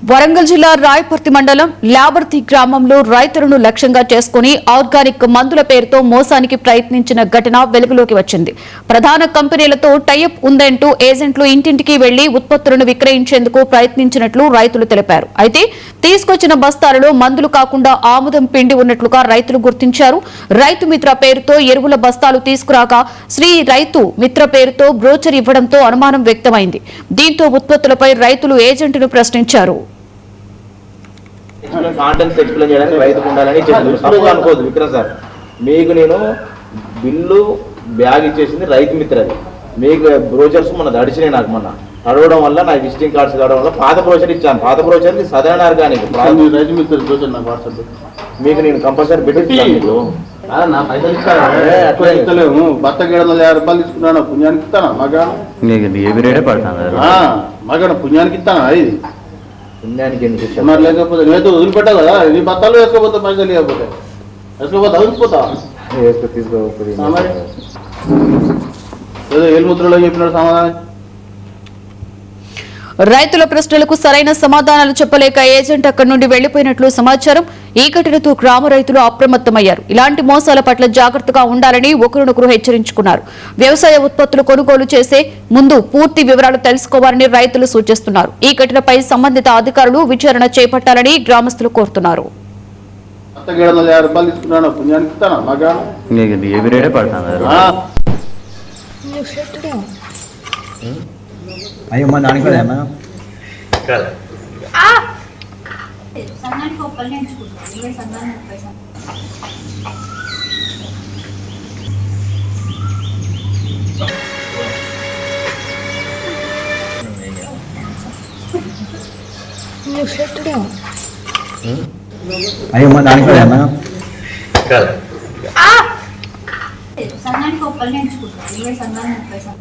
వరంగల్ జిల్లా రాయపర్తి మండలం లాబర్తి గ్రామంలో రైతులను లక్ష్యంగా చేసుకుని ఆర్గానిక్ మందుల పేరుతో మోసానికి ప్రయత్నించిన ఘటన వెలుగులోకి వచ్చింది. ప్రధాన కంపెనీలతో టైఅప్ ఉందంటూ ఏజెంట్లు ఇంటింటికి వెళ్లి ఉత్పత్తులను విక్రయించేందుకు ప్రయత్నించినట్లు రైతులు తెలిపారు. అయితే తీసుకొచ్చిన బస్తాలలో మందులు కాకుండా ఆముదం పిండి ఉన్నట్లుగా రైతులు గుర్తించారు. రైతు మిత్ర పేరుతో ఎరువుల బస్తాలు తీసుకురాగా శ్రీ రైతు మిత్ర పేరుతో బ్రోచర్ ఇవ్వడంతో అనుమానం వ్యక్తమైంది. దీంతో ఉత్పత్తులపై రైతులు ఏజెంట్ను ప్రశ్నించారు. కాంటెంట్స్ ఎక్స్ప్లెయిన్ చేయడానికి రైతుకు ఉండాలని తప్పుగా అనుకోదు విక్రమ్ సార్. మీకు నేను బిల్లు బ్యాగ్ ఇచ్చేసింది రైతు మిత్రది. మీకు బ్రోచర్స్ మొన్న దడిచినాయి. నాకు మొన్న అడవడం వల్ల నా విజిటింగ్ కార్డ్స్ కావడం వల్ల పాత బ్రోచర్ ఇచ్చాను. పాత brochure సదరణ organic Rythu Mitra brochure నాకు వాట్సాప్ మీకు నేను కంపల్సరీ పెట్టిస్తాను. మీకు నా పైసలు ఇస్తాను. భర్త 750 రూపాయలు తీసుకున్నాను. పుణ్యానికి ఇస్తాను. మగాడ పుణ్యానికి ఇస్తాను. అది పుణ్యానికి మరి లేకపోతే నేత వదిలిపెట్టావు కదా. నీ బత్తాలు వేసుకోపోతే పైసలు లేకపోతే వేసుకోపోతా వదిలిపోతా తీసుకోకపోతే ఏదో ఏలుముద్రలో చెప్పినాడు సమాధానం. రైతుల ప్రశ్నలకు సరైన సమాధానాలు చెప్పలేక ఏజెంట్ అక్కడి నుండి వెళ్లిపోయినట్లు సమాచారం. ఈ ఘటనతో గ్రామ రైతులు అప్రమత్తమయ్యారు. ఇలాంటి మోసాల పట్ల జాగ్రత్తగా ఉండాలని ఒకరినొకరు హెచ్చరించుకున్నారు. వ్యవసాయ ఉత్పత్తులు కొనుగోలు చేసే ముందు పూర్తి వివరాలు తెలుసుకోవాలని రైతులు సూచిస్తున్నారు. ఈ ఘటనపై సంబంధిత అధికారులు విచారణ చేపట్టాలని గ్రామస్తులు కోరుతున్నారు. అయ్యో మా నాన్న కూడా అన్నా సంఘానికి ఒక్కరు నేర్చుకుంటారు. ఇవే సంఘాన్ని 30 అయ్యో మా నాన్న కూడా అన్నా సంఘానికి ఒక్కరు నేర్చుకుంటారు. ఇవే సంఘాన్ని 30